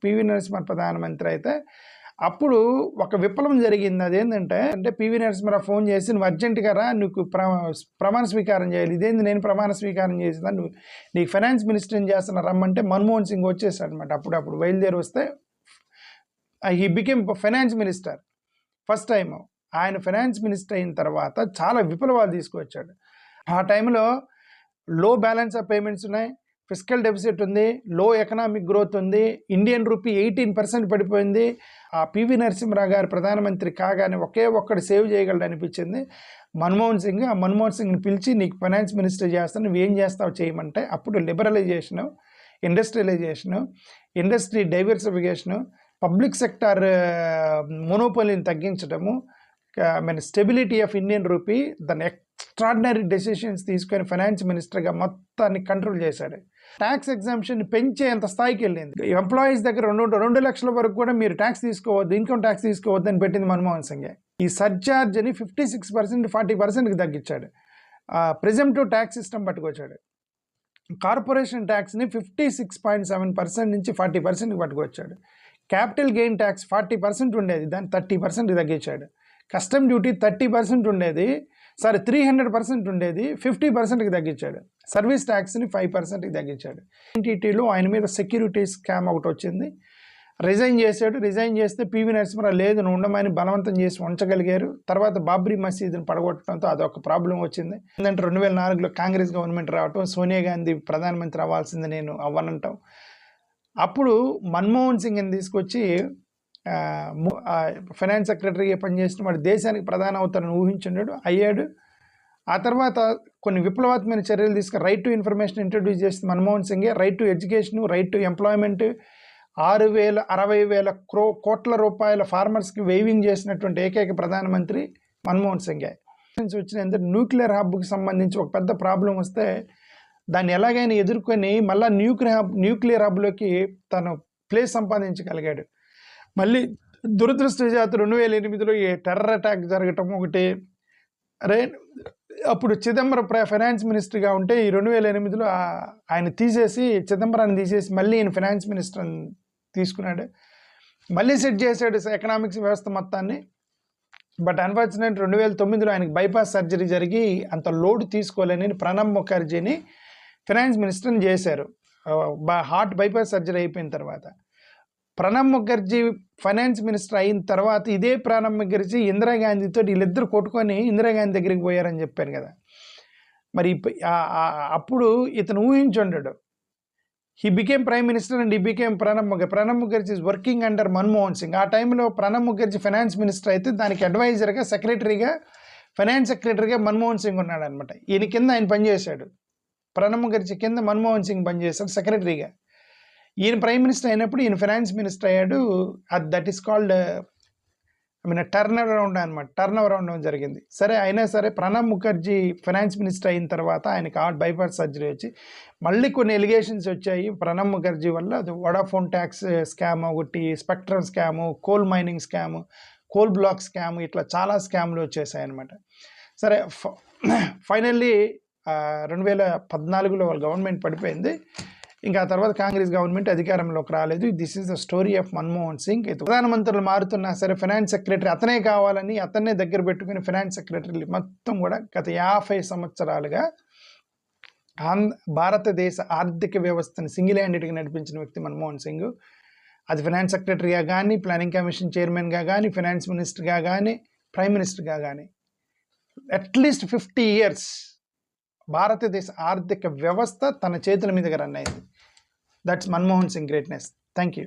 PV Narasimha ప్రధానమంత్రి అయితే అప్పుడు ఒక విప్లవం జరిగింది. అదేంటంటే పివి నరసింహరావు ఫోన్ చేసి నువ్వు అర్జెంటుగా రా, నీకు ప్రమాణ స్వీకారం చేయాలి. ఇదేంది నేను ప్రమాణ స్వీకారం చేసిన, నువ్వు నీకు ఫైనాన్స్ మినిస్టర్ని చేస్తున్నా రమ్మంటే మన్మోహన్ సింగ్ వచ్చేసాడు అనమాట. అప్పుడు బయలుదేరి వస్తే he became finance minister first time. ఆయన ఫైనాన్స్ మినిస్టర్ అయిన తర్వాత చాలా విప్లవాలు తీసుకువచ్చాడు. ఆ టైంలో లో బ్యాలెన్స్ ఆఫ్ పేమెంట్స్ ఉన్నాయి, ఫిస్కల్ డెఫిసిట్ ఉంది, లో ఎకనామిక్ గ్రోత్ ఉంది, ఇండియన్ రూపీ 18% పడిపోయింది. ఆ పివి నరసింహరావు గారు ప్రధానమంత్రి కాగానే ఒకే ఒక్కడు సేవ్ చేయగలడు అనిపించింది మన్మోహన్ సింగ్. ఆ మన్మోహన్ సింగ్ని పిలిచి నీకు ఫైనాన్స్ మినిస్టర్ చేస్తాను, నువ్వేం చేస్తావు చేయమంటే అప్పుడు liberalisation, industrialisation, industry diversification, public sector మొనోపోలీని తగ్గించడము, స్టెబిలిటీ ఆఫ్ ఇండియన్ రూపీ, దాని ఎక్స్ట్రాడినరీ డెసిషన్స్ తీసుకొని ఫైనాన్స్ మినిస్టర్గా మొత్తాన్ని కంట్రోల్ చేశాడు. ట్యాక్స్ ఎగ్జామ్షన్ పెంచేంత స్థాయికి వెళ్ళింది. ఎంప్లాయీస్ దగ్గర 2 లక్షల వరకు కూడా మీరు ట్యాక్స్ తీసుకోవద్దు, ఇన్కమ్ ట్యాక్స్ తీసుకోవద్దు అని పెట్టింది మన్మోహన్ సింగ్. ఈ సర్చార్జ్ని 56% 40%కి తగ్గించాడు. ప్రిజంప్టివ్ ట్యాక్స్ సిస్టమ్ పట్టుకొచ్చాడు. కార్పొరేషన్ ట్యాక్స్ని 56.7% నుంచి 40%కి పట్టుకొచ్చాడు. క్యాపిటల్ గెయిన్ ట్యాక్స్ 40% ఉండేది, దాన్ని 30%కి తగ్గించాడు. కస్టమ్ డ్యూటీ 30% ఉండేది, 300% ఉండేది, 50%కి తగ్గించాడు. సర్వీస్ ట్యాక్స్ని 5%కి తగ్గించాడు. ఎన్టీటీలో ఆయన మీద సెక్యూరిటీ స్కామ్ ఒకటి వచ్చింది, రిజైన్ చేశాడు. రిజైన్ చేస్తే పివి నరసింహరావు లేదు నువ్వు ఉండమని బలవంతం చేసి ఉంచగలిగారు. తర్వాత బాబ్రీ మసీదుని పడగొట్టడంతో అదొక ప్రాబ్లం వచ్చింది. ఏంటంటే 2004లో కాంగ్రెస్ గవర్నమెంట్ రావటం, సోనియా గాంధీ ప్రధానమంత్రి అవ్వాల్సింది, నేను అవ్వనంటాం. అప్పుడు మన్మోహన్ సింగ్ని తీసుకొచ్చి ఫైనాన్స్ సెక్రటరీగా పనిచేసిన వాడు దేశానికి ప్రధాని అవుతారని ఊహించున్నాడు, అయ్యాడు. ఆ తర్వాత కొన్ని విప్లవాత్మక చర్యలు తీసుకుని రైట్ టు ఇన్ఫర్మేషన్ ఇంట్రడ్యూస్ చేసిన మన్మోహన్ సింగే. Right to education, right to employment, 60,000 కోట్ల రూపాయల ఫార్మర్స్కి వేవింగ్ చేసినటువంటి ఏకైక ప్రధానమంత్రి మన్మోహన్ సింగే. వచ్చిన న్యూక్లియర్ హబ్కి సంబంధించి ఒక పెద్ద ప్రాబ్లం వస్తే దాన్ని ఎలాగైనా ఎదుర్కొని మళ్ళీ న్యూక్లియర్ హబ్లోకి తను ప్లేస్ సంపాదించగలిగాడు. మళ్ళీ దురదృష్టవశాత్తు 2008లో ఈ టెర్రర్ అటాక్ జరగటం ఒకటి. అప్పుడు చిదంబరం ఫైనాన్స్ మినిస్టర్గా ఉంటే ఈ 2008లో ఆయన తీసేసి, చిదంబరాన్ని తీసేసి మళ్ళీ ఈయన ఫైనాన్స్ మినిస్టర్ తీసుకున్నాడు. మళ్ళీ సెట్ చేశాడు ఎకనామిక్స్ వ్యవస్థ మొత్తాన్ని. బట్ అన్ఫార్చునేట్ 2009లో ఆయనకి బైపాస్ సర్జరీ జరిగి అంత లోడ్ తీసుకోలేని ప్రణబ్ ముఖర్జీని ఫైనాన్స్ మినిస్టర్ని చేశారు. హార్ట్ బైపాస్ సర్జరీ అయిపోయిన తర్వాత ప్రణబ్ ముఖర్జీ ఫైనాన్స్ మినిస్టర్ అయిన తర్వాత ఇదే ప్రణబ్ ముఖర్జీ ఇందిరాగాంధీతో వీళ్ళిద్దరు కొట్టుకొని ఇందిరాగాంధీ దగ్గరికి పోయారని చెప్పాను కదా. మరి అప్పుడు ఇతను ఊహించుండడు. He became prime minister and he became Pranab Mukherjee is working under Manmohan Singh. ఆ టైంలో ప్రణబ్ ముఖర్జీ ఫైనాన్స్ మినిస్టర్ అయితే దానికి అడ్వైజర్గా, సెక్రటరీగా, ఫైనాన్స్ సెక్రటరీగా మన్మోహన్ సింగ్ ఉన్నాడు అనమాట. ఈయన కింద ఆయన పనిచేశాడు. ప్రణబ్ ముఖర్జీ కింద మన్మోహన్ సింగ్ పనిచేశాడు సెక్రటరీగా. ఈయన ప్రైమ్ మినిస్టర్ అయినప్పుడు ఈయన ఫైనాన్స్ మినిస్టర్ అయ్యాడు. That is called turn around జరిగింది. సరే, అయినా సరే ప్రణబ్ ముఖర్జీ ఫైనాన్స్ మినిస్టర్ అయిన తర్వాత ఆయనకి హార్ట్ బైపాస్ సర్జరీ వచ్చి మళ్ళీ కొన్ని ఎలిగేషన్స్ వచ్చాయి ప్రణబ్ ముఖర్జీ వల్ల. అది వడాఫోన్ ట్యాక్స్ స్కామ్ ఒకటి, spectrum scam, coal mining scam, coal block scam, ఇట్లా చాలా స్కామ్లు వచ్చేసాయి అనమాట. సరే, ఫైనల్లీ 2014లో వాళ్ళ గవర్నమెంట్ పడిపోయింది. ఇంకా ఆ తర్వాత కాంగ్రెస్ గవర్నమెంట్ అధికారంలోకి రాలేదు. This is the story of Manmohan Singh. ప్రధానమంత్రులు మారుతున్నా సరే ఫైనాన్స్ సెక్రటరీ అతనే కావాలని అతన్నే దగ్గర పెట్టుకుని ఫైనాన్స్ సెక్రటరీలు మొత్తం కూడా గత 50 సంవత్సరాలుగా భారతదేశ ఆర్థిక వ్యవస్థను సింగిల్ హ్యాండెడ్గా నడిపించిన వ్యక్తి మన్మోహన్ సింగ్. అది ఫైనాన్స్ సెక్రటరీగా కానీ, ప్లానింగ్ కమిషన్ చైర్మన్గా కానీ, ఫైనాన్స్ మినిస్టర్గా కానీ, ప్రైమ్ మినిస్టర్గా కానీ అట్లీస్ట్ 50 years భారతదేశ ఆర్థిక వ్యవస్థ తన చేతుల మీదుగా రన్ అయింది. That's Manmohan Singh greatness. Thank you.